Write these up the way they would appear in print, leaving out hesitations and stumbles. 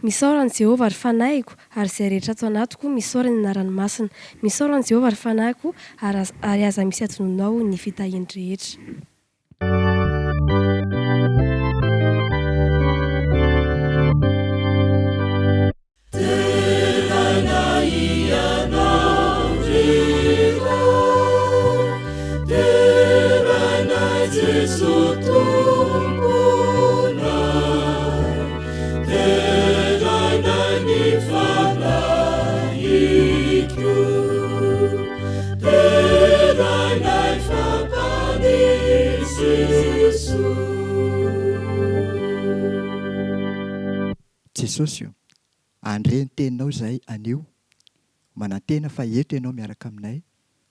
Misaorany Jehovah ary fanahyko ary izay rehetra ato anatiko misaorany ny anarany masina. Misaorany Jehovah ary fanahyko ary aza misy atononao ny fitahiny rehetra. Jesosy io, andre ny teninao izay anio, manantena fa eto ianao miaraka aminay,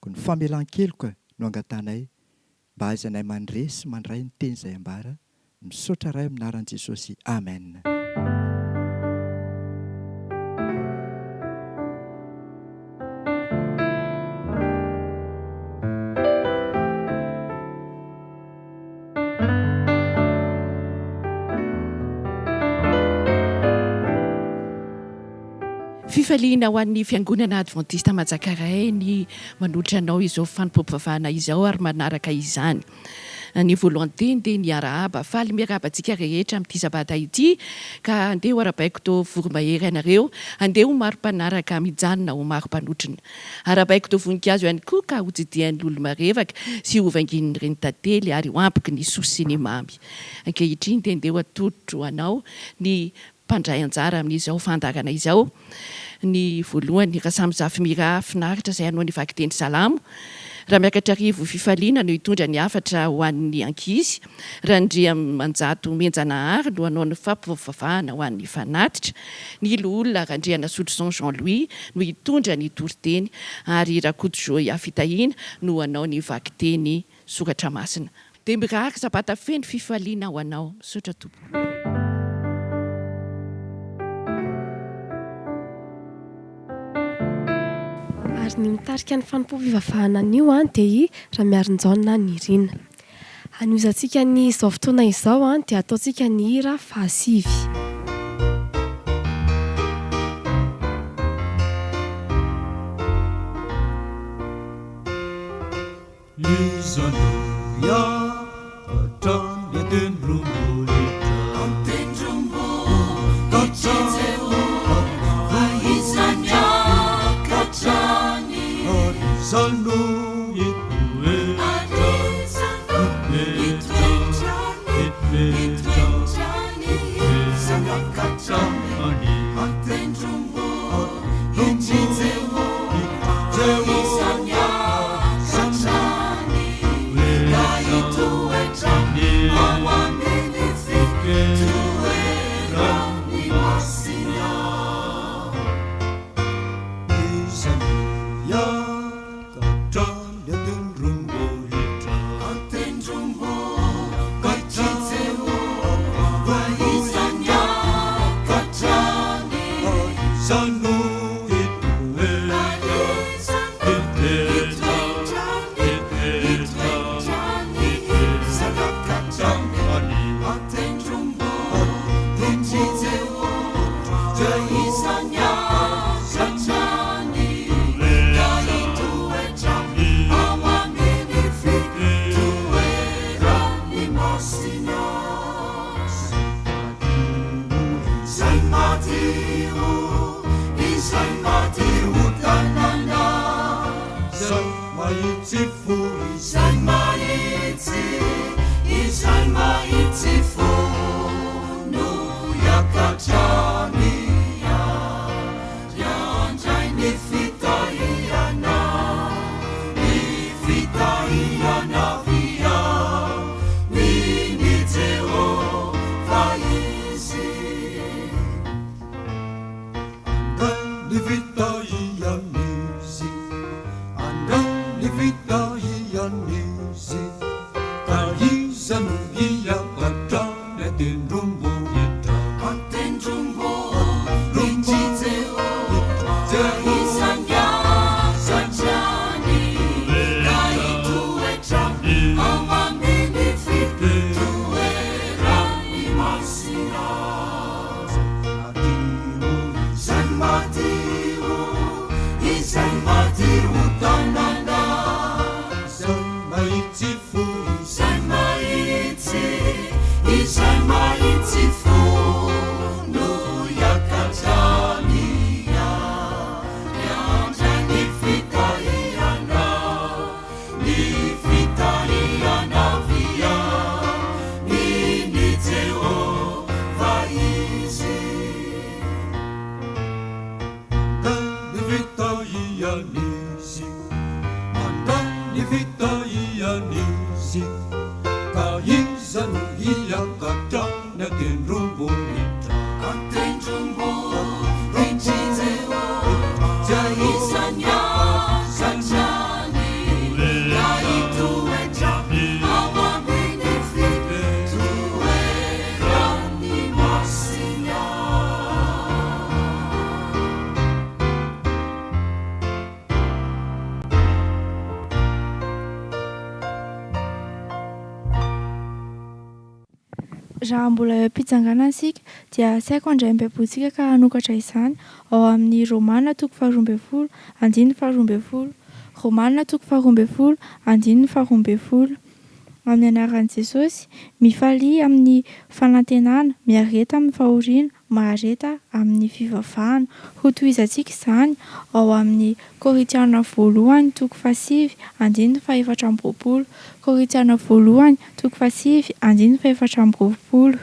ko ny famelan-keloka no angatanay, mba aizanay mandre sy mandray ny teny izay ambara, misaotra ray aminaran'i Jesosy. Amen. Fifaliana ho an'ny fiangonana Adventista Manjakaray ny manotra anao izao fanompom-pivavahana izao ary manaraka izany. Ny voalohany dia ny arahaba, faly miarabantsika rehetra amin'ity sabata ity, ka andeha ho arabaiko to voromahery ianareo, andeha ho maro-panaraka mijanona ho maro-panotrina. Arabaiko to voninkazo ihany koa ka hojidian'ny lolo marevaka sy ho vangin'ny reny tantely ary ho ampiky ny soa sy ny mamy. Ankehitriny dia andeha ho atodotro anao ny mpandray anjara amin'izao fandarana izao. Ny voalohany Rasamizafy Mira finaritra izay hanao ny vaky teny salamo. Raha miakatra arivo fifaliana no hitondra ny afatra ho an'ny ankizy. Randria Manjato Menjanahary no hanao ny fampivavahana ho an'ny fanatitra. Ny loolona Randriana Sotrison Jean-Louis no hitondra ny toriteny ary Rakoto Joy Afitahina no hanao ny vaky teny soratra masina. Dia mirahaka sabata feno fifaliana ho anao. Misaotra tompo. Ary ny mitarika ny fanompo-pivavahana anio dia raha miarin-jaona ny Irina. Hanozantsika ny izao fotoana izao dia ataontsika ny hira fahasivy. Raha mbola eo am-pitsanganana isika dia saiko handray am-piam-pontsika ka hanokatra izany ao amin'ny Romana 12:20, andininy 12:20, Romana 12:20, andininy 12:20. Amin'ny anaran'i Jesosy, mifalia amin'ny fanantenana, miareta amin'ny fahoriana, mahareta amin'ny fivavahana. Ho tohizantsika izany ao amin'ny Korintiana 1:7, andininy 4:20, Korintiana 1:7, andininy 4:20.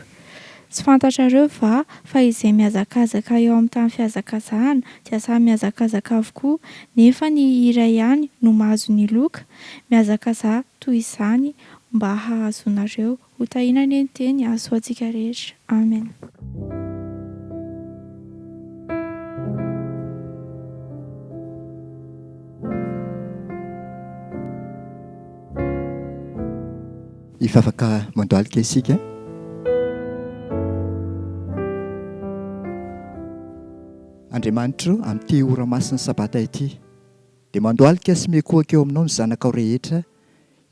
Tsy fantatrareo va fa izay mihazakazaka eo amin'ny tany fihazakazahana dia samy mihazakazaka avokoa, nefa ny iray ihany no mahazo ny loka. Mihazakazaha toy izany mba hahazonareo ho tahinany ny teny azo antsika rehetra. Amen. Ifafaka mandoalika isika. Andriamanitro amin'ity ora masin'ny sabata ity dia mandoalika sy mekohaka eo aminao ny zanakao rehetra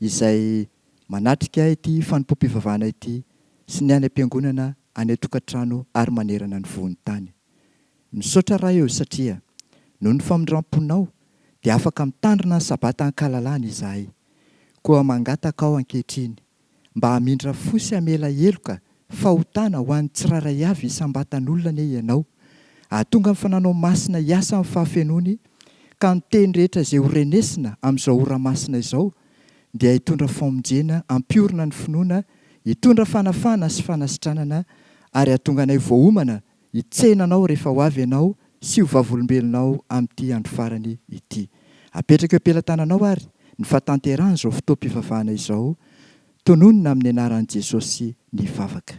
izay manatrika ity fanompom-pivavahana ity sy ny any am-piangonana any an-tokantrano ary manerana ny vohony tany. Misaotra raha eo satria noho ny famindram-ponao dia afaka mitandrina ny sabata ankalalana izahay, koa mangataka ao ankehitriny mba hamindra fosy hamela heloka fahotana ho an'ny tsiraray avy isambatan'olona ne ianao, ahatonga amin'ny fananao masina hiasa amin'ny fahafenony ka ny teny rehetra izay ho renesina amin'izao ora masina izao dia hitondra famonjena, ampiorina ny finoana, hitondra fanafana sy fanasitranana ary hahatonga anay voaomana hitsenanao rehefa ho avy ianao sy ho vavolombelonao amin'ity andro farany ity. Apetraka eo am-pelantananao ary ny fahatanterahana izao fotoam-pivavahana izao, tononina amin'ny anaran'i Jesosy ny vavaka.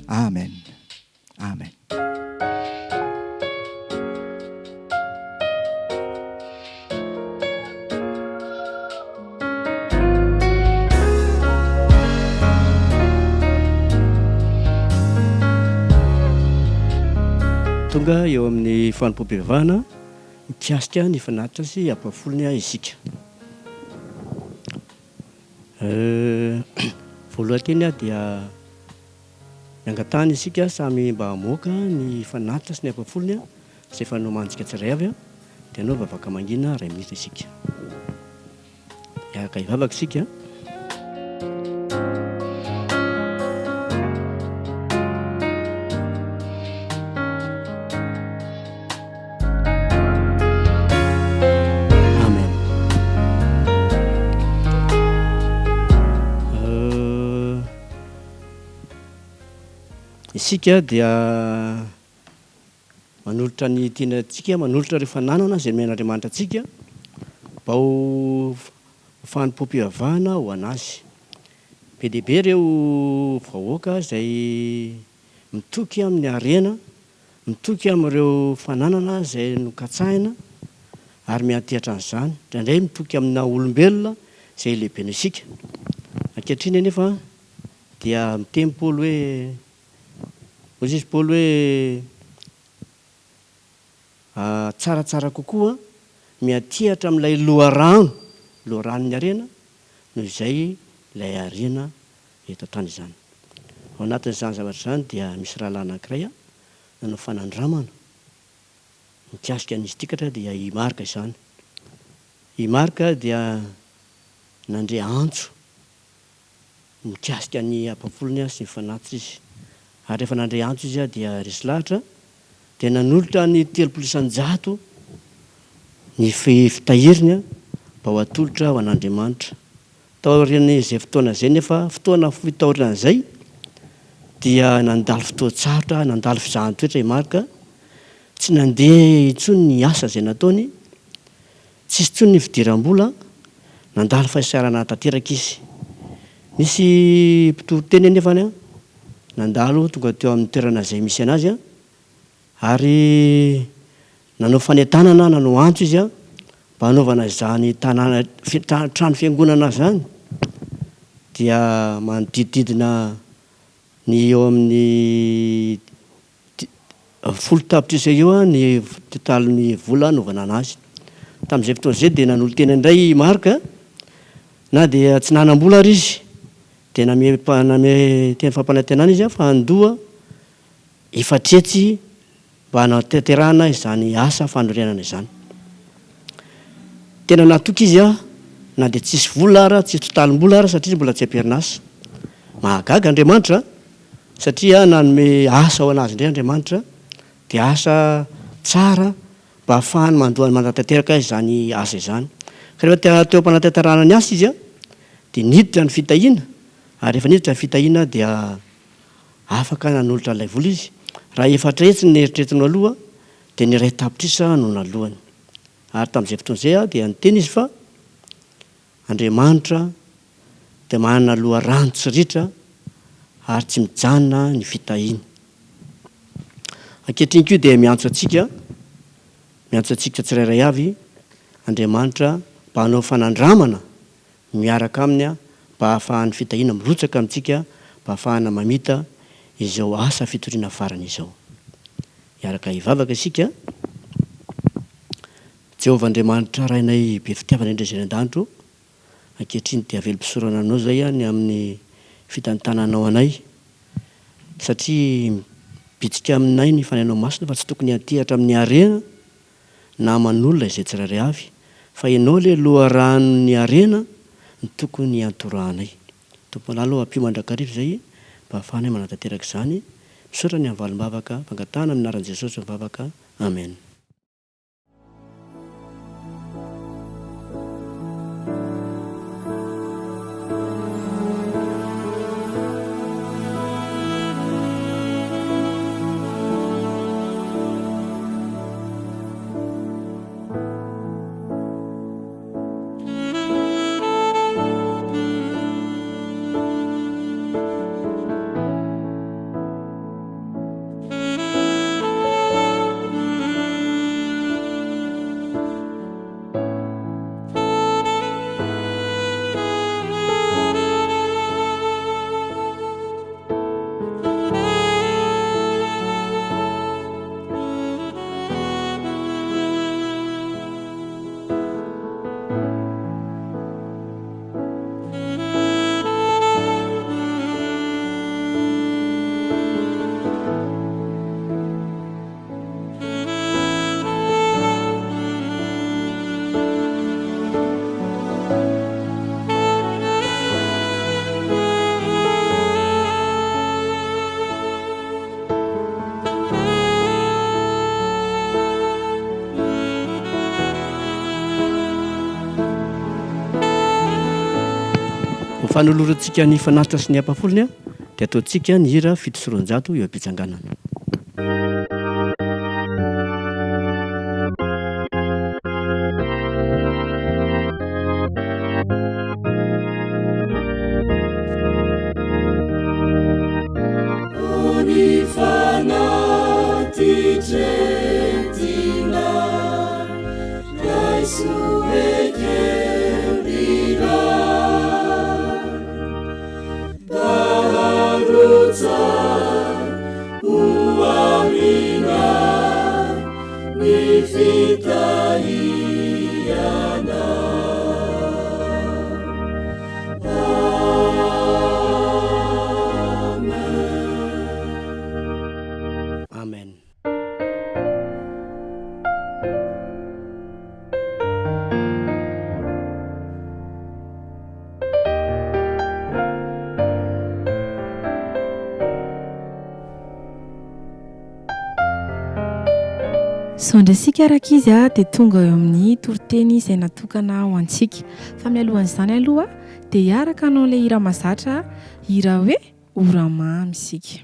Amen. Amen. Tonga eo amin'ny fanompom-pivavahana mikasika ny fanatitra sy ampafolony isika. Voalohany teny dia miangatany isika samy mba hamoaka ny fanatitra sy ny ampafolony izay fanomantsika tsiray avy dia anao vavaka mangina ray minitra isika. Iaraka hivavaka isika. Isika dia manolotra ny tenatsika, manolotra rehefa nanana zay men'andriamanitra atsika mba ho fanompoam-pivavahana ho anazy. Be dehibe ireo vahoaka izay mitoky amin'ny harena, mitoky amin'ireo fananana izay nokatsahina ary miantehatra an'izany, indraindray mitoky amina olombelona izay lehibe ny isika. Ankehitriny anefa dia miteny Paoly hoe, hoy izy Paoly hoe tsaratsara kokoa miantehatra amin'ilay loharanon'ny harena noho izay ilay harena eto an-tany izany. Ao anatin'izany zavatra izany dia misy rahalahy anankiray nanao fanandramana mikasika an'izy tikatra dia i Marka izany. I Marka dia nandre antso mikasika ny ampafolony sy ny fanatitra izy. Ary rehefa nandre antso izy dia resy lahatra dia nanolotra ny 300 ny fitahiriny mba ho atolotra ho an'Andriamanitra. Taorian'izay fotoana izay nefa fotoana fitahoran'izay dia nandalo fotoan-tsarotra, nandalo fizahan-toetra i Marka, tsy nandeha intsony ny asa izay nataony, tsisy intsony ny fidiram-bola, nandalo fahasarana tanteraka izy. Nisy mpitoriteny anefany nandalo tonga teo amin'ny toerana izay misy anazy ary nanao fanentanana, nanao antso izy mba hanaovana izany trano fiangonana zany. Dia manodidididina ny eo amin'ny 10 tapitrisa eo ny totalin'ny vola hanaovana anazy. Tamin'izay fotoana izay dia nanolo tena indray Marka na dia tsy nanam-bola ary izy, dia name teny fampanantenana izy fa andoha ifatretsy mba hanatanterahana izany asa fanorenana izany. Tena natoky izy na dia tsisy vola ara, tsisy totalim-bola ara satria mbola tsy am-perinasa. Mahagaga Andriamanitra satria nanome asa ho anazy indray Andriamanitra, dia asa tsara mba hahafahany mandohany manatanteraka izany asa izany. Ka rehefa teo am-panatanterahana ny asa izy dia niditra ny fitahiana, ary rehefa niditra ny fitahiana dia afaka nanolotra ilay vola izy. Raha efatretsy ny eritreretiny aloha dia ny iray tapitrisa no nalohany. Ary tamin'izay fotoana izay dia niteny izy fa Andriamanitra dia manana loharano tsy ritra ary tsy mijanona ny fitahiana. Ankehitriny koa dia miantso antsika tsirairay avy Andriamanitra mba hanao fanandramana miaraka aminy mba hahafahan'ny fitahiana mirotsaka amintsika, mba hahafahana mamita izao asa fitoriana farany izao. Iaraka hivavaka isika. Jehovah Andriamanitra rainay be fitiavana indray izay an-danitro, ankehitriny dia velom-pisorana anao zay ny amin'ny fitantananao anay, satria bitsika aminay ny fanainao masina fa tsy tokony hantehatra amin'ny harena na manolona izay tsirairay avy, fa ianao ilay loharanon'ny harena ny tokony hantorahanay. Tompo alalo ampio mandrakarivo izay mba hahafahanay manatanteraka izany. Misaotra ny havalim-bavaka, fangatahana amin'ny anaran'i Jesosy mivavaka. Amen. Fanolorantsika ny fanatitra sy ny ampafolony dia ataontsika ny hira fito sy roanjato eo am-pitsanganana. Sondrasika araka izy dia tonga eo amin'ny toriteny izay natokana ho antsika. Fa mialohan'izany aloha dia hiaraka anao ilay hira mahazatra, hira hoe oramamy isika.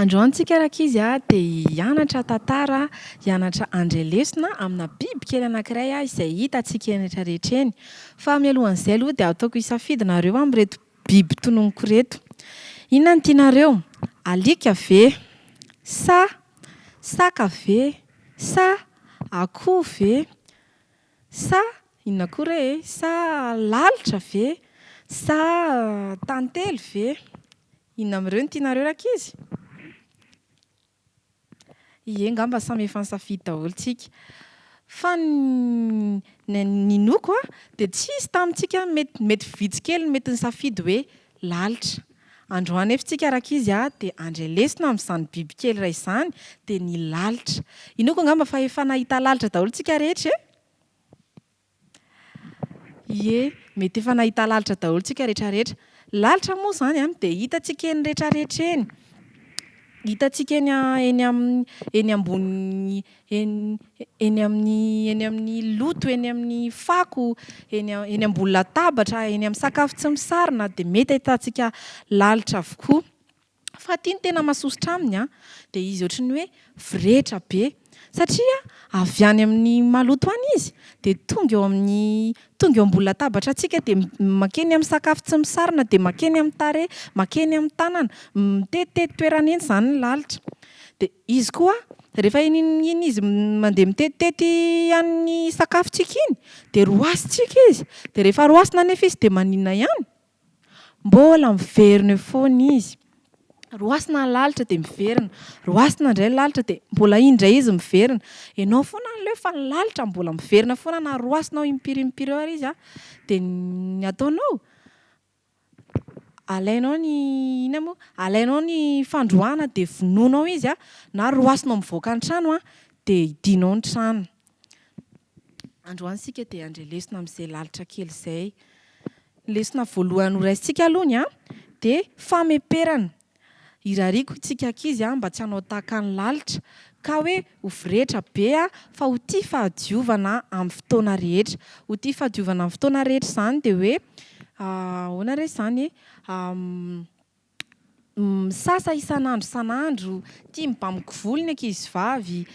Androantsika araka izy dia hianatra tantara, hianatra andrelesona amina biby kely anankiray izay hitantsika eny rehetrarehetra eny. Fa mialohan'izay aloha dia ataoko hisafidinareo amin'ireto biby tononoko reto. Inona no tianareo? Alika ve? Sa? Saka ve? Sa? Akoho ve? Sa? Inona koa re? Sa lalitra ve? Sa tantely ve? Inona amin'ireo no tianareo araka izy? Ie, ngamba samy efa nisafidy daholo tsika. Fa ny noko dia tsisy tamintsika mety vitsy kely mety nisafidy hoe lalitra. Androany efa tsika araka izy dia andrelesina amin'izany biby kely iray izany dia ny lalitra. I noko ngamba fa efa nahita lalitra daholo tsika rehetra e? Ie, mety efa nahita lalitra daholo tsika rehetrarehetra. Lalitra moa izany dia hitantsika eny rehetrarehetra eny. Hitantsika eny ambony eny amin'ny loto, eny amin'ny fako, eny ambony latabatra, eny amin'ny sakafo tsy misarona dia mety ahitantsika lalitra avokoa. Fa ity ny tena mahasosotra aminy dia izy ohatran'ny hoe viretra be. Satria avy any amin'ny maloto any izy dia tonga eo ambony latabatra antsika dia makeny amin'ny sakafo tsy misarona dia makeny amin'ny tarehy, makeny amin'ny tanana, mitetitety toerana eny izany ny lalitra. Dia izy koa rehefa iny izy mandeha mitetitety amin'ny sakafontsika iny dia roasintsika izy. Dia rehefa roasina nefa izy dia maninona ihany? Mbola miverina eo foana izy. Roasina ny lalitra dia miverina, roasina indray ny lalitra dia mbola indray izy miverina. Ianao foana an'ileo fa ny lalitra mbola miverina foana na roasinao impirimpiry eo ary izy dia ny ataonao alainao ny fandroana dia vonoinao izy na roasinao mivoaka ny trano dia hidianao ny trano. Androantsika dia andrelesona amin'izay lalitra kely izay. Lesona voalohany horaisintsika alohany dia fameperana. Irariko tsika ankizy mba tsy hanao tahaka ny lalitra ka hoe ho viretra be fa ho tia fahadiovana amin'ny fotoana rehetra. Ho tia fahadiovana amin'ny fotoana rehetra izany dia hoe ahoana re izany misasa isan'andro san'andro, tia mibamiko volony ankizy vavy,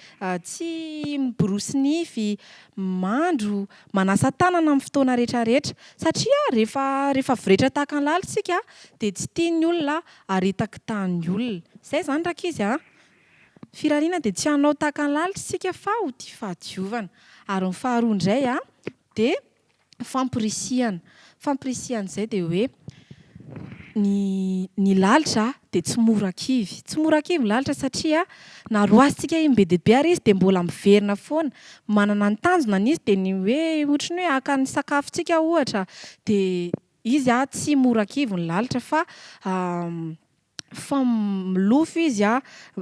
tsy miborosy nify, mandro, manasa tanana amin'ny fotoana rehetrarehetra satria rehefa voretra tahaka ny lalitsika dia tsy tian'ny olona aretaka tanin'ny olona. Izay izany rakizy firariana dia tsy hanao tahaka ny lalitra isika fa ho tia fahadiovana. Ary ny faharoa indray dia famporisihana. Famporisihana izay dia hoe ny lalitra dia tsy mora kivy. Tsy mora kivy ny lalitra satria na roasitsika iny be dia be ary izy dia mbola miverina foana. Manana ny tanjona izy dia ny hoe ohatry ny hoe haka ny sakafontsika ohatra dia izy tsy mora kivy ny lalitra fa milofo izy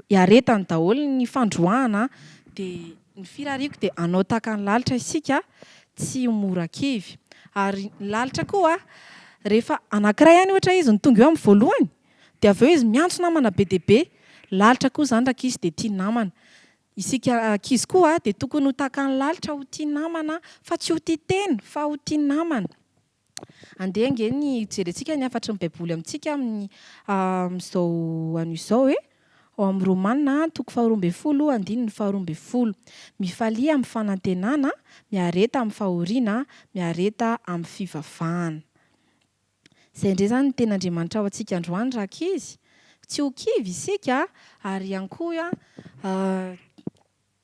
iaretany daholo ny fandroahana. Dia ny firariako dia hanao tahaka ny lalitra isika tsy mora kivy. Ary ny lalitra koa rehefa anankiray ihany ohatra izy ny tonga eo amin'ny voalohany dia avy eo izy miantso namana be dia be. Lalitra koa izany rakizy dia tia namana. Isika ankizy koa dia tokony ho tahaka ny lalitra ho tia namana fa tsy ho tia tena fa ho tia namana. Andeha ange ny jerentsika ny afatry ny baiboly amintsika amin'izao an'izao hoe ao amin'ny Romanina 12:12. Mifalia amin'ny fanantenana, miareta amin'ny fahoriana, miareta amin'ny fivavahana. Izay indray izany ny ten'Andriamanitra ao antsika androany rakizy. Tsy ho kivy isika ary ihany koa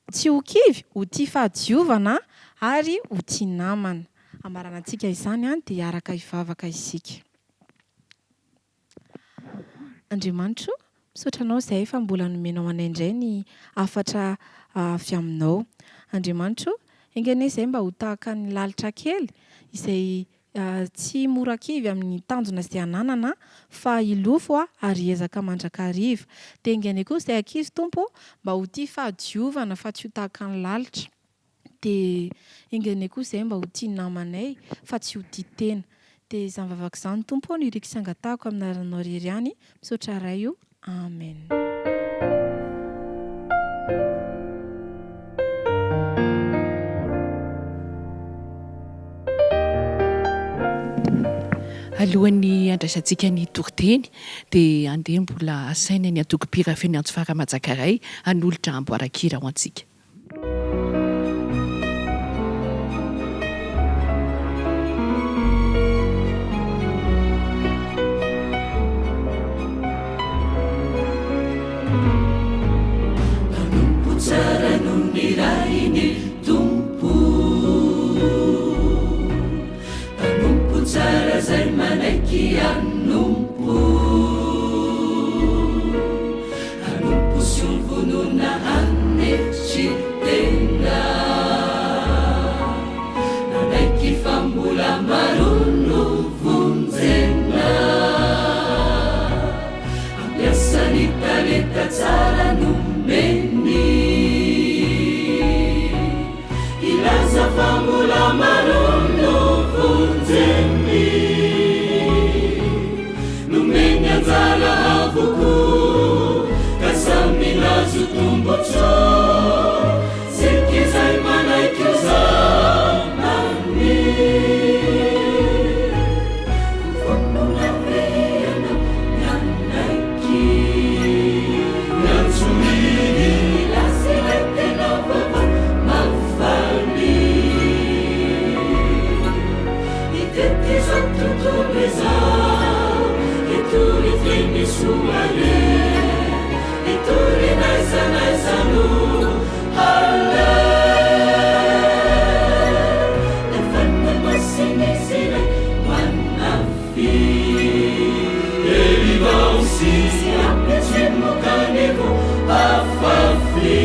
tsy ho kivy, ho tia fahadiovana ary ho tia namana. Amarana antsika izany dia hiaraka hivavaka isika. Andriamanitra, misaotra anao izay efa mbola nomenao anay indray ny afatra avy aminao. Andriamanitra, enganay izay mba ho tahaka ny lalitra kely izay tsy mora kivy amin'ny tanjona izay ananana fa ilofo ary ezaka mandrakariva. Dia enganay koa izay ankizy Tompo mba ho tia fahadiovana fa tsy ho tahaka ny lalitra. Dia enganay koa izay mba ho tia namanay fa tsy ho tia tena. Dia izany vavaka izany Tompo ny iriko sangatahako amin'ny anaranao irery ihany. Misaotra ray io. Amen. Alohan'ny andraisantsika ny toriteny dia andeha mbola asaina ny antoko-pira feno antso Faramanjakaray hanolotra amboaran-kira ho antsika. Manompo tsara noho ny rainy Tompo, manompo tsara zay manaiky anompo, anompo sy ovonona anetry tena, manaiky fa mbola marono vonjena, ampiasa ny talenta tsara nomeny, ilaza fa mbola marono vonjeny, nomeny anjara avoko ka samy lazo tombotso, siky zay manaiky zanany, fonona veana mianaiky, miantsominy lasylay tena vava mafaly, itety zao tontolo izao, itory teny soale, itory naizanaizano hale, efanna masinizire manafy, erivao sisi ampitsy mokanevo afafy,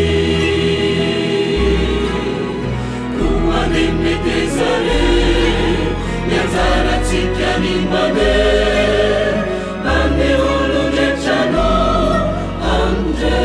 koane metezare mianjaratsika ny mane, mane olo ndraitrano andre.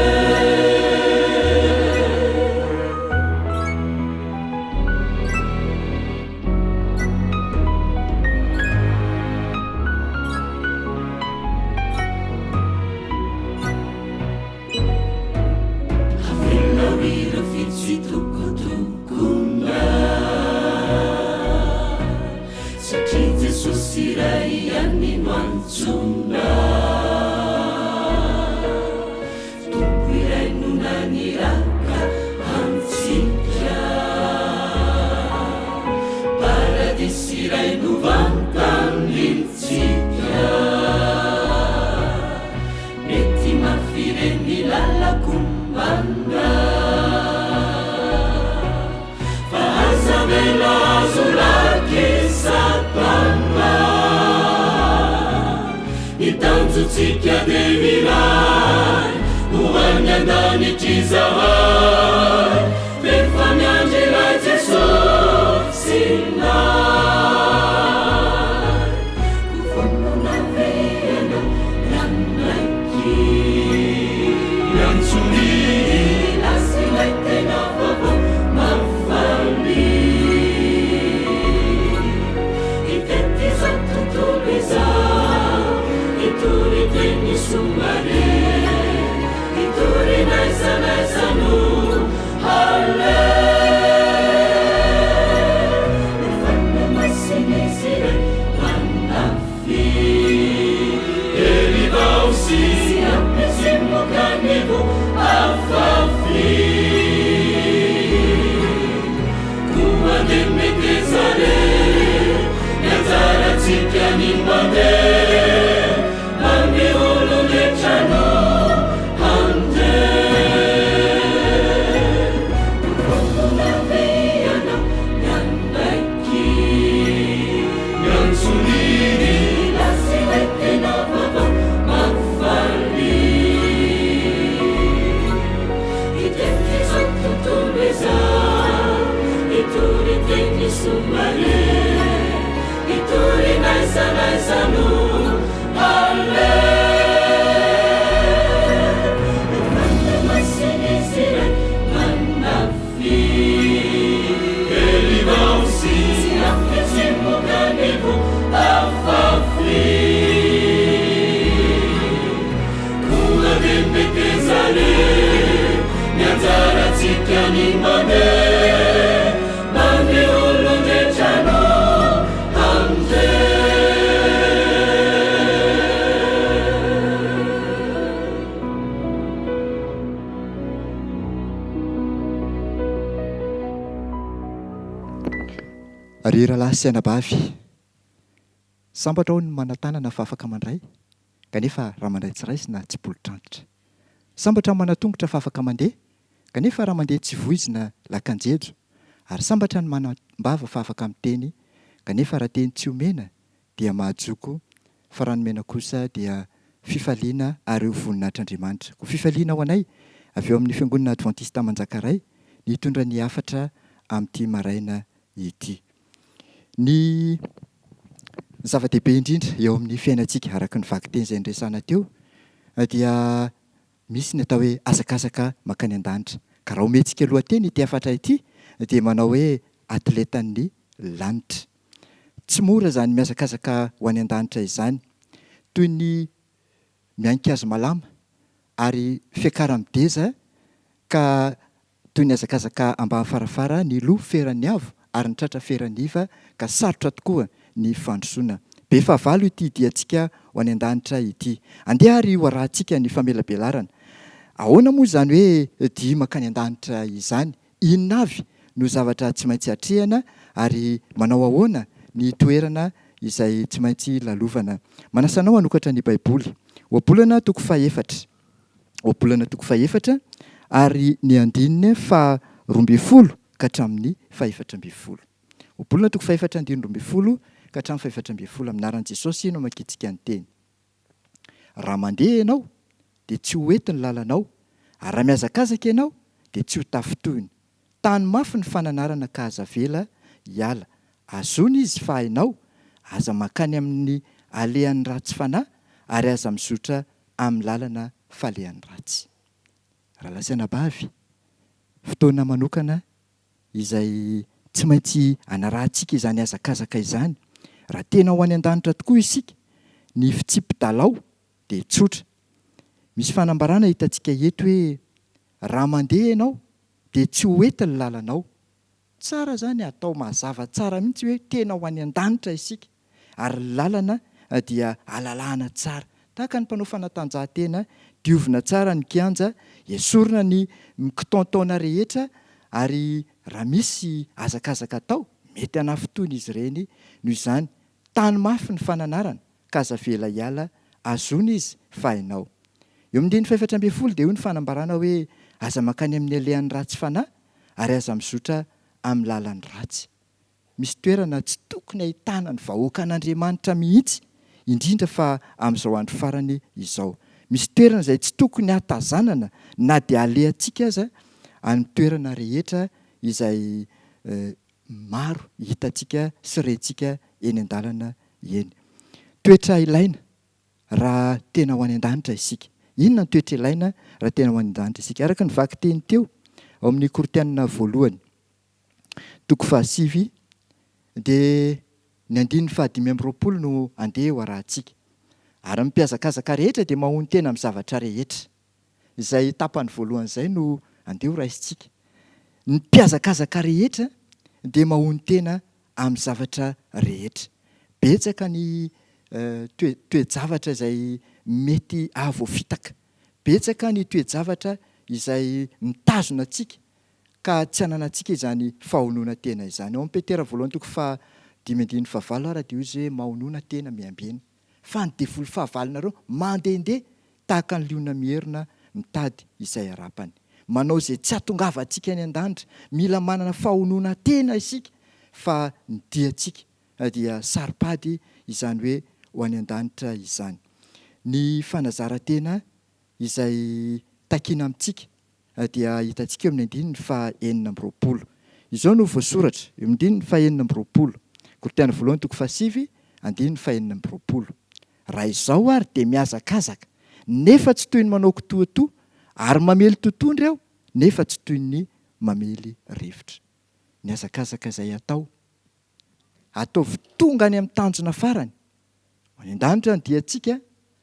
masotsika deviray hoany andanitrizahary rehefa miandrelay jesosy lay kofononavena mianaiky miantsony lasilay tena vava mafaly itetiza tontolo izao itoriteny somare itorinaisanaisanô hale efanne masinizire manafy erivausi ampizimokanivo afafy koade metezare nianjaratsika nimbande mande olonetrano hande kofonaviana miandaiky miantsoniny lasilay tena vava mafaly itetiza tontolo izao itoriteny somare itorinaisanaisanô hale efanne masinizire manafy erivausi sy ampizimoganivo afafy koade mbetezare mianjaratsika nimbande mande olondetrano hande ary rahalahy sy anabavy sambatra ao ny manatanana fa afaka mandray kanefa raha mandray tsy raisy na tsy politrantitra sambatra manatongotra fa afaka mandeha kanefa raha mandeha tsy voizina lakanjejo ary sambatra ny manambava fa afaka miteny kanefa raha teny tsy omena dia mahajoko fa raha nomena kosa dia fifaliana ary eo voninahitr'Andriamanitra ko fifaliana ho anay avy eo amin'ny fiangonana adventista manjakaray nitondra ny afatra amin'ity maraina ity ny zava-dehibe indrindra eo amin'ny fiainantsika araka ny vaky teny izay nresana teo dia misy ny atao hoe azakazaka makany an-danitra ka raha omentsika lohateny ity afatra ity dia manao hoe atletan'ny lanitra tsy mora zany miazakazaka ho any an-danitra izany toy ny miainkazo malama ary fiakaram-deza ka toy ny azakazaka ambany farafara ny loha ferany avo ary ny tratra feraniva ka sarotra tokoa ny fandrosoana be fahavalo ity diantsika ho any an-danitra ity andeha ary ho arahantsika ny famelabelarana ahoana moa zany hoe dia makany an-danitra izany inona avy no zavatra tsy maintsy hatrehana ary manao ahoana ny toerana izay tsy maintsy lalovana manasanao hanokatra ny baiboly oabolana toko faefatra oabolana toko faefatra ary ny andininy fa 12 ka hatramin'ny faefatra ambin'ny folo oabolana toko faefatra andiny 12 ka hatramin'ny faefatra ambin'ny folo aminaran'i Jesosy no makitsika ny teny raha mandeha ianao dia tsy ho ety ny lalanao ary raha miazakazaka ianao dia tsy ho tafitohina tany mafy ny fananarana ka aza vela hiala azony izy fa hainao aza makany amin'ny alehan'ny ratsy fanahy ary aza mizotra amin'ny lalana falehan'ny ratsy raha lasanabavy fotoana manokana izay tsy maintsy anarahantsika izany azakazaka izany raha tena ho any an-danitra tokoa isika ny fitsipy-dalao dia tsotra misy fanambarana hitantsika eto hoe raha mandeha ianao dia tsy ho ety ny lalanao tsara zany atao mazava tsara mihitsy hoe tena ho any an-danitra isika ary lalana dia alalahana tsara tahaka ny mpanao fanatanjahantena diovina tsara ny kianja esorina ny mikitontaona rehetra ary raha misy azakazaka atao mety anafotoana izy ireny noho izany tany mafy ny fananarana ka aza vela hiala azony izy fa hainao eo amin'ny 7:12 dia io ny fanambarana hoe aza makany amin'ny alehan'ny ratsy fanahy ary aza mizotra amin'ny lalan'ny ratsy misy toerana tsy tokony ahitana ny vahoaka an'Andriamanitra mihitsy indrindra fa amin'izao andro farany izao. Misy toerana izay tsy tokony hatazanana na dia alehantsika aza amin'ny toerana rehetra izay maro hitantsika sy rentsika eny an-dalana eny. Toetra ilaina raha tena ho any an-danitra isika. Inona ny toetra ilaina raha tena ho any an-danitra isika? Araka ny vaky teny teo ao amin'ny Korinthiana voalohany 5 dia ny 5:25 no andeha ho arahantsika. Ary mipiazakazaka rehetra dia mahony tena amin'ny zavatra rehetra. Izay tapany voalohany izay no andeha ho raisitsika. Ny mpiazakazaka rehetra dia mahony tena amin'ny zavatra rehetra. Betsaka ny toe-javatra izay mety ahavoafitaka. Betsaka ny toe-javatra izay mitazona antsika ka tsy hananantsika izany fahonoana tena izany. Ao amin'ny Petera voalohany 5:5 raha dia izy hoe mahonoana tena miambena. Fa ny devoly fahavalonareo mandehandeha tahaka ny liona miherina mitady izay arapany. Manao izay tsy hatongava antsika any an-danitra. Mila manana fahonoana tena isika fa ny diantsika dia saripady izany hoe ho any an-danitra izany. Ny fanazara-tena izay takiana amintsika dia hitantsika eo amin'ny 2:20. Izao no voasoratra eo amin'ny 2:20. Korinthiana voalohany 5:2:20. Raha izao ary dia miazakazaka nefa tsy toy ny manao kitoatoa ary mamely totoa ireo nefa tsy toy ny mamely rivotra. Ny azakazaka izay ataovy tonga any amin'ny tanjona farany. Any an-danitra ny diantsika,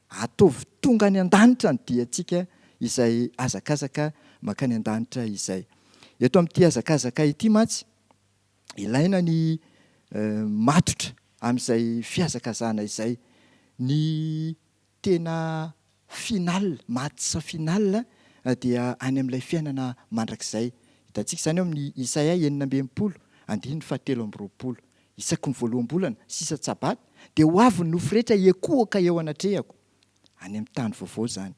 ataovy tonga any an-danitra ny diantsika izay azakazaka makany an-danitra izay. Eto amin'ity azakazaka ity mantsy ilaina ny matotra amin'izay fiazakazana izay. Ny tena final, matsa final dia any amin'ilay fiainana mandrakizay. Hitantsika izany eo amin'ny Isaia 9:7-20. Isaky ny voaloham-bolana sisa tsabata dia ho avy ny nofo rehetra ekohaka eo anatrehako. Any amin'ny tany vaovao izany.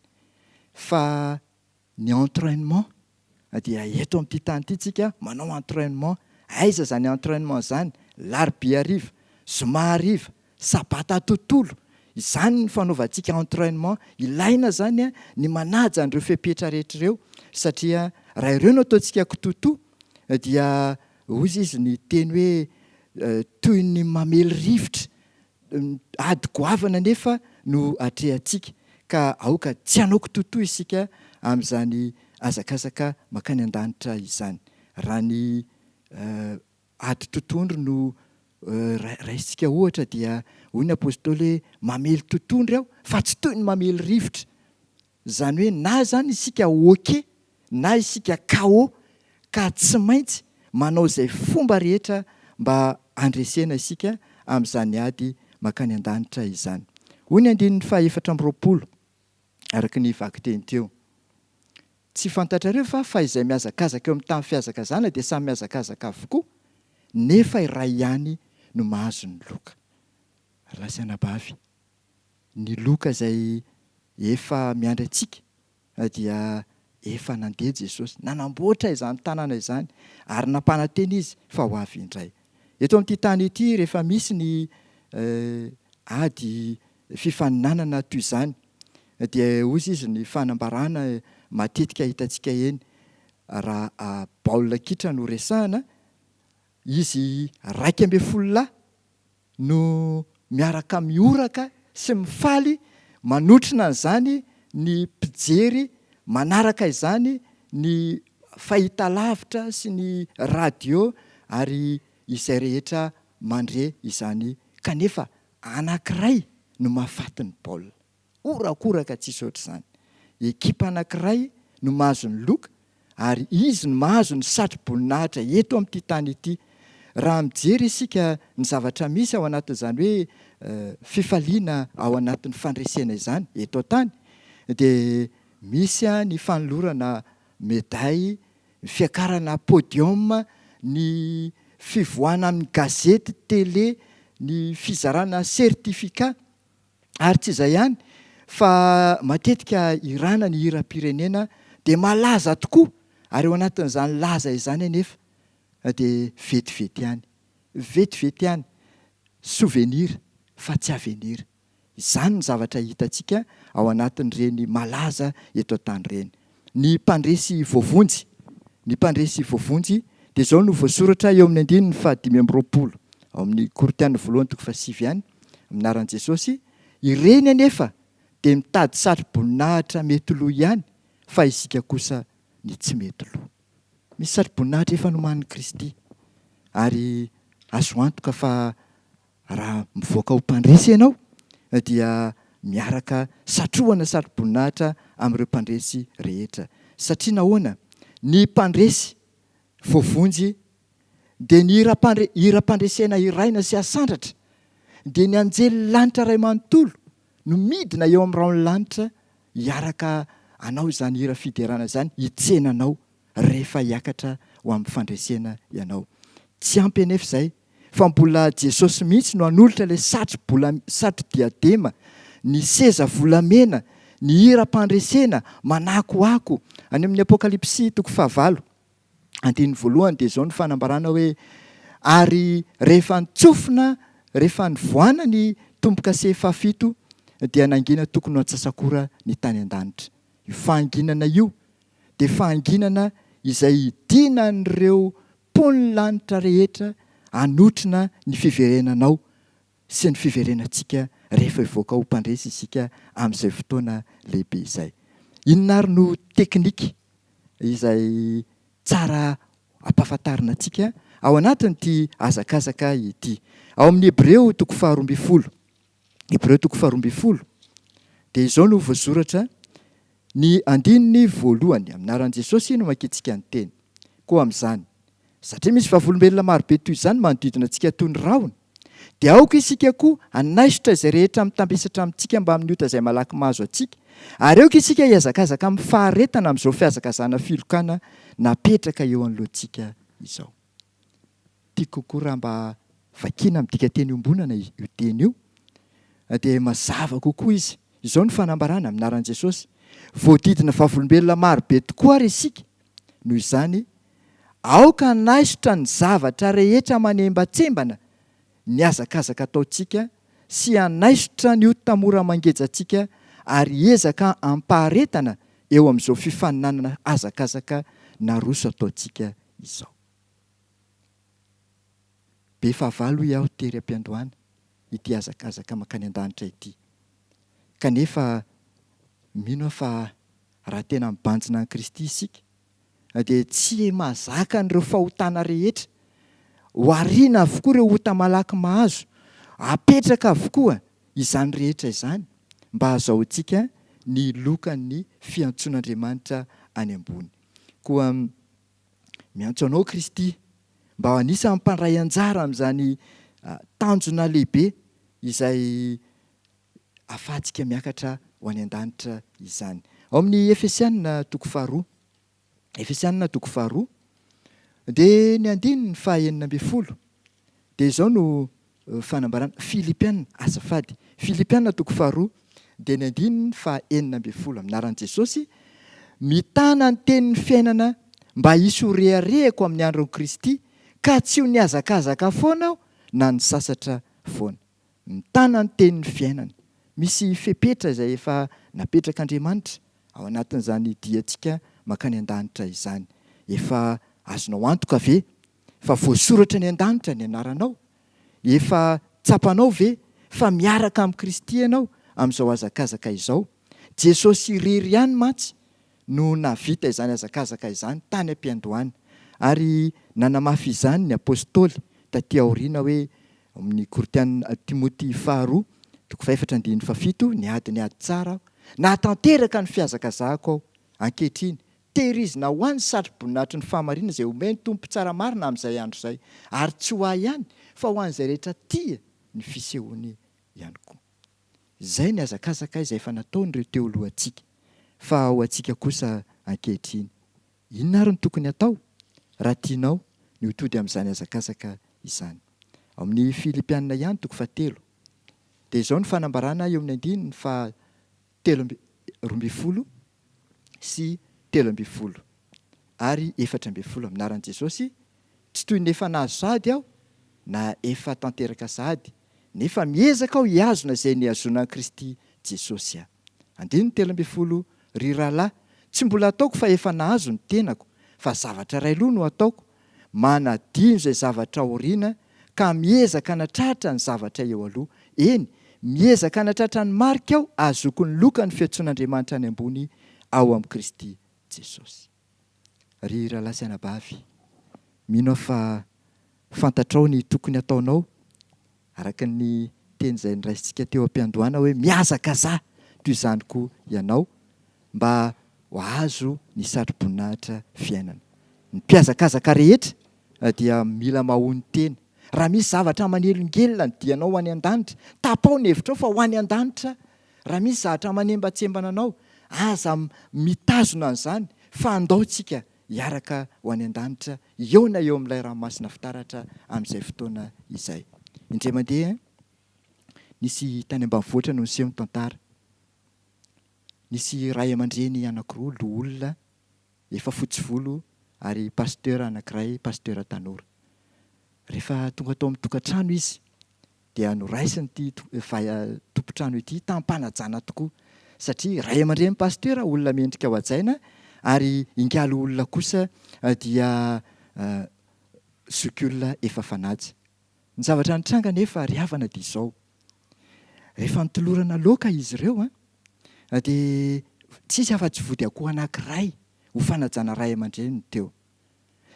Fa ny entraînement dia eto amin'ity tany ity tsika manao entraînement. Aiza izany entraînement izany? Larobia hariva, zoma hariva, sabata tontolo. Izany ny fanaovantsika entraînement. Ilaina zany ny manaja an'ireo fepetra rehetra ireo satria raha ireo no ataontsika kitotoa dia hozy izy ny teny hoe toy ny mamely rivotra, ady goavana nefa no atrehantsika ka aoka tsy hanao kitotoa isika amin'izany azakazaka makany an-danitra izany. Raha ny ady totondro no raisitsika ohatra dia hoy ny apôstôly hoe mamely totondro aho fa tsy toy ny mamely rivotra. Izany hoe na zany isika oke na isika KO ka tsy maintsy manao izay fomba rehetra mba andresena isika amin'izany ady makany an-danitra izany. Hoy ny 4:20 araka ny vaky teny teo. Tsy fantatrareo fa izay miazakazaka eo amin'ny tany fiazakazana dia samy miazakazaka avokoa nefa iray ihany no mahazo ny loka. Rasanabavy, ny loka izay efa miandry antsika dia efa nandeha Jesosy, nanamboatra izany tanàna izany ary nampananteny izy fa ho avy indray. Eto amin'ity tany ity rehefa misy ny ady fifaninanana toy izany dia hozy izy ny fanambarana matetika hitantsika eny. Raha baolina kitra no resahana, izy 12 no miaraka mioraka sy mifaly manotrina an'izany ny mpijery, manaraka izany ny fahitalavitra sy ny radio ary izay rehetra mandre izany. Kanefa anankiray no mahafaty ny baolina, orakoraka tsisy ohatr'izany. Ekipa anankiray no mahazo ny loka ary izy no mahazo ny satro-boninahitra eto amin'ity tany ity. Raha mijery isika ny zavatra misy ao anatin'izany hoe fifaliana ao anatin'ny fandresena izany eto an-tany dia misy ny fanolorana médaille, ny fiakarana podium, ny fivoahana amin'ny gazety, télé, ny fizarana certificat. Ary tsy izay ihany fa matetika irana ny hiram-pirenena dia malaza tokoa ary ao anatin'izany laza izany anefa dia vetivety ihany, vetivety ihany, souvenir fa tsy avenir. Izany ny zavatra hitantsika ao anatin'ireny malaza eto an-tany ireny. Ny mpandresy voavonjy, ny mpandresy voavonjy dia izao no voasoratra eo amin'ny 520 ao amin'ny Korinthiana 1:7 ihany, aminaran'i Jesosy. Ireny anefa dia mitady satroboninahitra mety loha ihany, fa isika kosa ny tsy mety loha. Misy satroboninahitra efa noman'i Kristy, ary azo antoka fa raha mivoaka ho mpandresy ianao dia miaraka satrohana satroboninahitra amin'ireo mpandresy rehetra. Satria nahoana? Ny mpandresy voavonjy dia ny hira-pandresena iraina sy asandratra, dia ny anjely lanitra ray manontolo no midina eo amin'ny raon'ny lanitra hiaraka anao izany hira fiderana izany, hitsenanao rehefa hiakatra ho amin'ny fandresena ianao. Tsy ampy anefa izay, fa mbola Jesosy mihitsy no hanolotra ilay satro diadema, ny seza volamena, ny hira-pandresena manakoako. Any amin'ny Apokalipsy 5:1 dia izao ny fanambarana hoe ary rehefa nitsofina, rehefa nivoana ny tombo-kase fahafito dia nangina tokony ho antsasakora ny tany an-danitra. Io fahanginana io dia fahanginana izay idinan'ireo pony lanitra rehetra anotrina ny fiverenanao sy ny fiverenantsika rehefa hivoaka ho mpandresy isika amin'izay fotoana lehibe izay. Inona ary no teknika izay tsara ampahafantarina antsika ao anatin'ity hazakazaka ity? Ao amin'ny Hebreo 12:12, Hebreo 12:12 dia izao no voasoratra: ny 1:1 aminaran'i Jesosy no makitsika ny teny. Koa amin'izany, satria misy vavolombelona marobe toy izany manodidina antsika toy ny rahona, dia aoka isika koa hanaisotra izay rehetra mitambesatra amintsika mba amin'ny ota izay malaky mahazo antsika, ary aoka isika hiazakazaka amin'ny faharetana amin'izao fihazakazana filokana napetraka eo anoloantsika izao. Tiako kokoa raha mba vakiana amin'ny dikateny ombonana io teny io, dia mazava kokoa izy. Izao ny fanambarana aminaran'i Jesosy: voadidina vavolombelona marobe tokoa ary isika, noho izany aoka hanaisotra ny zavatra rehetra manembatsembana ny hazakazaka ataontsika, sy hanaisotra ny ota-mora mangejantsika, ary ezaka ampaharetana eo amin'izao fifaninanana hazakazaka naroso ataontsika izao. Be fahavalo iaho tery am-piandohana ity hazakazaka makany an-danitra ity, kanefa mino fa raha tena mibanjina an'i Kristy isika dia tsy mahazaka an'ireo fahotana rehetra, hoariana avokoa ireo ota malaky mahazo, apetraka avokoa izany rehetra izany mba ahazoantsika ny lokan'ny fiantsoan'Andriamanitra any ambony. Koa miantso anao Kristy mba ho anisany mpandray anjara amin'izany tanjona lehibe izay ahafahantsika miakatra ho any an-danitra izany. Ao amin'ny Efesianina 2:2, Efesianina 2:2 dia ny 9:20 dia izao no fanambarana. Filipianina, azafady, Filipianina 2:2 dia ny 9:20 aminaran'i Jesosy: mitana ny tenin'ny fiainana mba hisy ho reharehako amin'ny andron'i Kristy, ka tsy ho nihazakazaka foana aho na ny sasatra foana. Mitana ny tenin'ny fiainana. Misy fepetra izay efa napetrak'Andriamanitra ao anatin'izany diantsika makany an-danitra izany. Efa azonao antoka ve fa voasoratra ny an-danitra ny anaranao? Efa tsapanao ve fa miaraka amin'i Kristy ianao amin'izao hazakazaka izao? Jesosy irery ihany mantsy no navita izany hazakazaka izany tany am-piandohana, ary nanamafy izany ny apôstôly taty aoriana hoe amin'ny Korinthiana Timoty 2:4-7 niady tsara nahatanteraka ny fihazakazahako aho ankehitriny, tehirizina ho an'ny satroboninahitry ny fahamarinana izay omeny tompo tsara marina amin'izay andro izay, ary tsy ho ahy ihany fa ho an'izay rehetra tia ny fisehoany ihany koa. Izay ny hazakazaka izay efa nataon'ireo teo alohantsika, fa ho antsika kosa ankehitriny. Inona ary ny tokony atao raha tianao ny hotody amin'izany hazakazaka izany? Amin'ny Filipianina ihany 3 dia izao ny fanambarana eo amin'ny 9:12 sy 13 ary 14 aminaran'i Jesosy: tsy toy ny efa nahazo sahady aho na efa tanteraka sahady, nefa miezaka aho hiazona izay niazona Kristy Jesosy aho. 17 ry rahalahy, tsy mbola ataoko fa efa nahazo ny tenako, fa zavatra iray aloha no ataoko, manadino izay zavatra aoriana ka miezaka hanatratra ny zavatra eo aloha. Eny, miezaka hanatratra ny marika aho, azoko ny loka ny fiantsoan'Andriamanitra any ambony ao amin'ny Kristy Jesosy. Ry rahalahy sy anabavy, mino fa fantatrao ny tokony ataonao araka ny teny izay niraisintsika teo am-piandohana hoe miazaka za toy izany koa ianao mba ho azo ny sarobonahitra fiainana. Ny mpiazakazaka rehetra dia mila mahony tena. Raha misy zavatra manelongelona ny dianao ho any an-danitra, tapao ny hevitrao fa ho any an-danitra. Raha misy zavatra manembatsembana anao, aza mitazona an'izany fa andaontsika hiaraka ho any an-danitra eo na eo amin'ilay ranomasina fitaratra amin'izay fotoana izay. Indray mandeha nisy tany ambanivohitra no niseho ny tantara. Nisy ray aman-dreny anankiroa, olona efa fotsy volo ary pasteur anankiray, pasteur tanora. Rehefa tonga tao amin'ny tokantrano izy dia noraisiny ity tompontrano ity tampanajana tokoa satria ray aman-dreny pasteur olona mendrika ho hajaina ary ingalo olona kosa dia zokiolona efa fanaja. Ny zavatra nitranga nefa riavana dia izao. Rehefa nitolorana loka izy ireo dia tsisy afa-tsy vody akoho anankiray ho fanajana ray aman-dreny teo.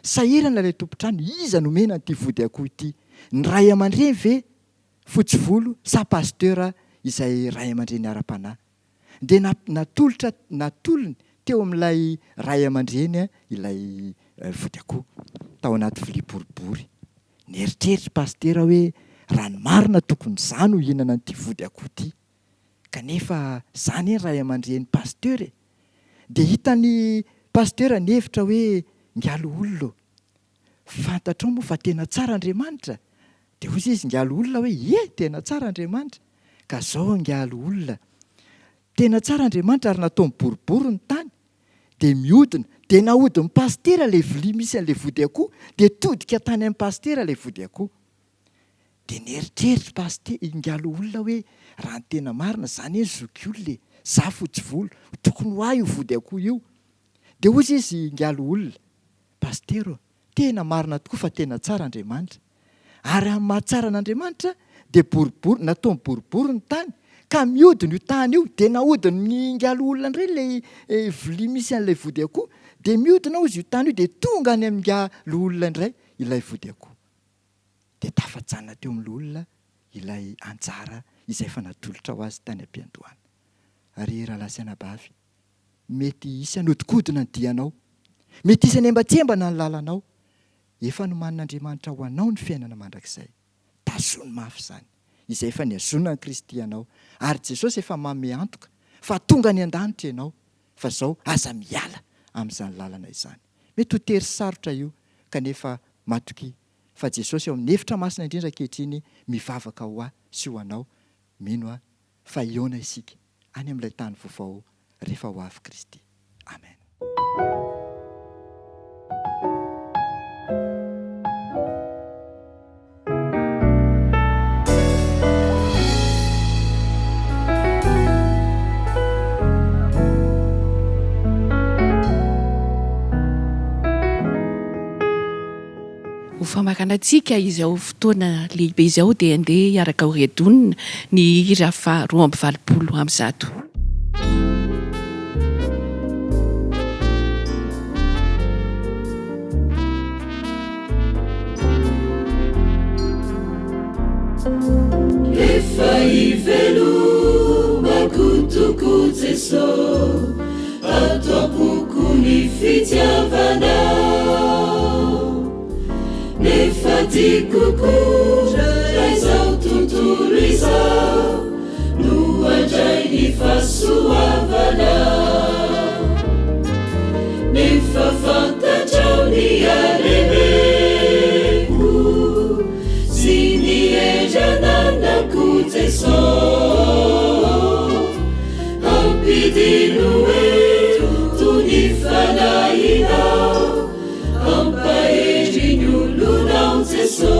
Sahirana ilay tompontrano, iza nomena ity vody akoho ity? Ny ray aman-dreny ve fotsy volo sa pasteur izay ray aman-dreny ara-panahy? Dia natolony teo amin'ilay ray aman-dreny ilay vody akoho tao anaty vilia boribory. Nieritreritra pasteur hoe raha ny marina tokony izany ho hihinana an'ity vody akoho ity. Kanefa izany ray aman-dreny pasteur. Dia hitany pasteur ny hevitra hoe ngalo olona, fantatrao moa fa tena tsara Andriamanitra. Dia hoy izy ngalo olona hoe tena tsara Andriamanitra. Ka zao ngalo olona, tena tsara Andriamanitra ary natao boribory ny tany. Dia mihodina, dia nahodin'ny pasteur ilay vilia misy an'ilay vody akoho, dia todika tany amin'ny pasteur ilay vody akoho. Dia nieritreritra pasteur ngalo olona hoe raha ny tena marina izany zokiolona, za fotsy volo, tokony ho ahy io vody akoho io. Dia hoy izy ngalo olona, pasteur tena marina tokoa fa tena tsara Andriamanitra. Ary amin'ny mahatsara an'Andriamanitra dia boribory, natao boribory ny tany ka mihodina io tany io. Dia nahodina ny ngalo olona indray ilay vilia misy an'ilay vody akoho, dia mihodina izy io tany io dia tonga any amin'ny ngalo olona indray ilay vody akoho. Dia tafajanona teo amin'ny olona ilay anjara izay efa natolotra ho azy tany am-piandohana. Ary rahalahy sy anabavy, mety hisy hanodikodina ny dianao, mety hisy hanembatsembana ny lalanao. Efa nomanin'Andriamanitra ho anao ny fiainana mandrakizay. Tazony mafy izany, izay efa niazona ny Kristy ianao. Ary Jesosy efa manome antoka fa tonga ny an-danitra ianao. Fa izao aza miala amin'izany lalana izany. Mety ho tery sarotra io kanefa matoky fa Jesosy ao amin'ny efitra masina indrindra ankehitriny mivavaka ho ahy sy ho anao. Mino fa iona isika any amin'ilay tany vaovao rehefa ho avy Kristy. Amen. Ho famakana antsika izao fotoana lehibe izao dia andeha hiaraka ho redonina ny hira fa 2:20 Efa ivelomako toko Jesosy, ataoko ny fitiavanao. Nefa tiako raha izao tontolo izao no handray ny fahasoavanao. Nefa fantatrao ny harebeko sy ny endrananako Jesosy, ampidino eto toy ny fanahinao, ampahendry ny olonao Jesosy.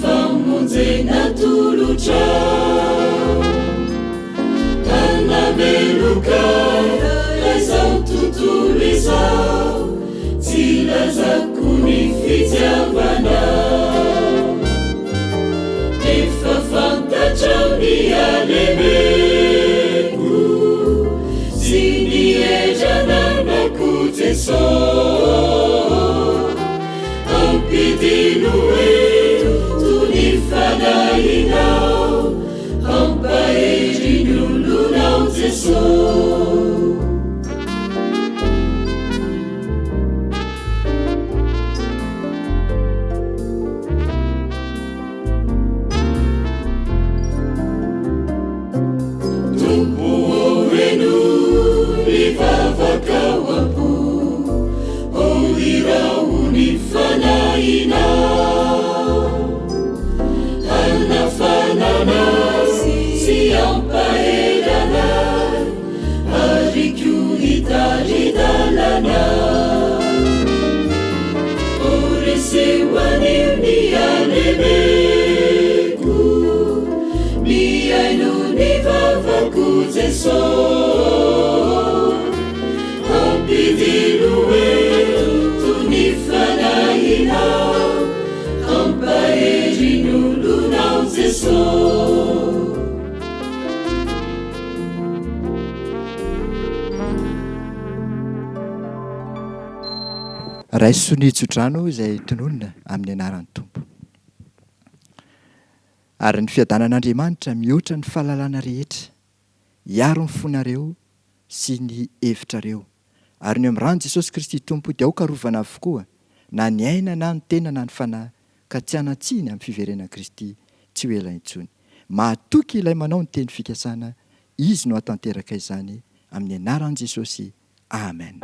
famonjena tolotra anameloka izao tontolo izao tsy lazako ny fitiavana efa fantatrao ny alemeko sy ny edrananako Jesosy ampidino eo tony fanahinao ampahery ny olonao Jesosy raisonitsodrano izay tononona amin'ny anaran'ny tompo ary ny fiadanan'Andriamanitra mihoatra ny fahalalana rehetra hiaro ny fonareo sy ny hevitrareo ary ny amin'ny rano Jesosy Kristy tompo dia hokarovana avokoa na ny aina na ny tena na ny fanahy ka tsy hanatsiny amin'ny fiverenana Kristy tsy ho ela intsony mahatoky ilay manao ny teny fikasana izy no hatanteraka izany amin'ny anaran'i Jesosy amen.